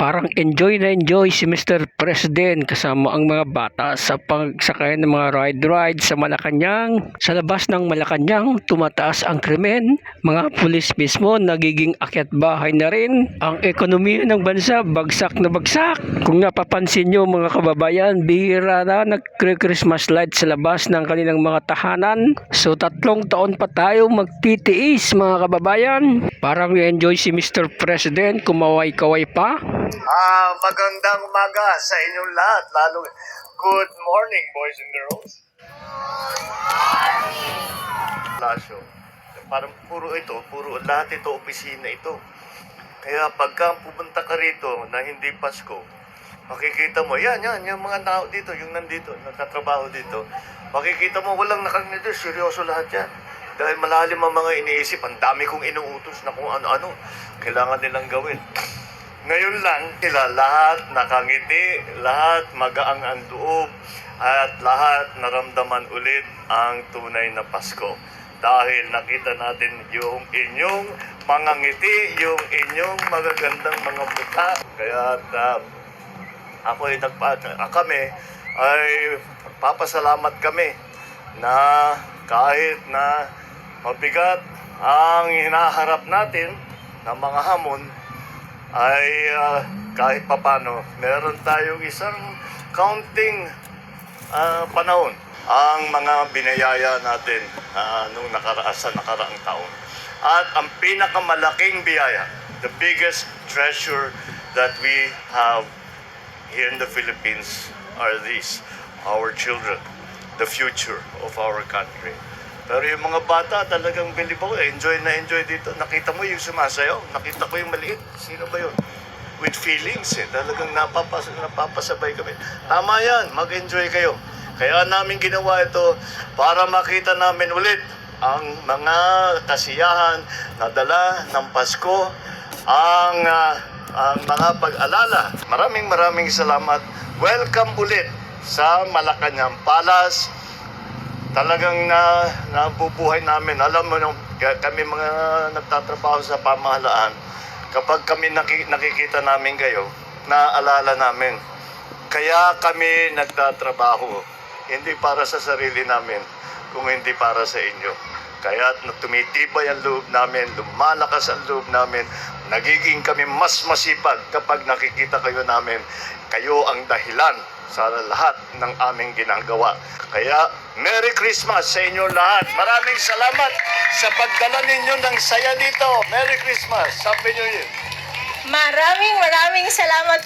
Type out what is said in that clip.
Parang enjoy na enjoy si Mr. President kasama ang mga bata sa pagsakay ng mga ride-ride sa Malacanang. Sa labas ng Malacanang, tumataas ang krimen. Mga pulis mismo nagiging akyat bahay na rin. Ang ekonomiya ng bansa bagsak na bagsak. Kung napapansin nyo mga kababayan, bihira na nagre-Christmas light sa labas ng kanilang mga tahanan. So 3 taon pa tayo magtitiis mga kababayan. Parang enjoy si Mr. President, kumaway-kaway pa. Magandang umaga sa inyong lahat. Lalo, good morning, boys and girls. Lasyo. Parang puro lahat ito, opisina ito. Kaya pagka pumunta ka rito na hindi Pasko, makikita mo, yung mga tao dito, yung nandito, nagtatrabaho dito, makikita mo, walang nakangiti, seryoso lahat yan. Dahil malalim ang mga iniisip, ang dami kong inuutos na kung ano-ano, kailangan nilang gawin. Ngayon lang, sila lahat nakangiti, lahat magaang ang loob, at lahat naramdaman ulit ang tunay na Pasko. Dahil nakita natin yung inyong mga ngiti, yung inyong magagandang mga mukha. Kaya kami ay papasalamat kami na kahit na mabigat ang hinaharap natin ng mga hamon, ay kahit papano, meron tayong isang counting panahon ang mga binayaya natin nung nakaraang taon. At ang pinakamalaking biyaya, the biggest treasure that we have here in the Philippines are these, our children, the future of our country. Pero yung mga bata talagang believe enjoy na enjoy dito. Nakita mo yung sumasayaw, nakita ko yung maliit. Sino ba yun? With feelings talagang napapasabay kami. Tama yan, mag-enjoy kayo. Kaya namin ginawa ito para makita namin ulit ang mga kasiyahan na dala ng Pasko, ang mga pag-alala. Maraming salamat. Welcome ulit sa Malacanang Palace. Talagang nabubuhay namin. Alam mo, kami mga nagtatrabaho sa pamahalaan, kapag kami nakikita namin kayo, naaalala namin. Kaya kami nagtatrabaho, hindi para sa sarili namin, kung hindi para sa inyo. Kaya tumitibay ang loob namin, lumalakas ang loob namin, nagiging kami mas masipag kapag nakikita kayo namin. Kayo ang dahilan sa lahat ng aming ginagawa. Kaya, Merry Christmas sa inyo lahat. Maraming salamat sa pagdala ninyo ng saya dito. Merry Christmas. Happy New Year. Maraming salamat.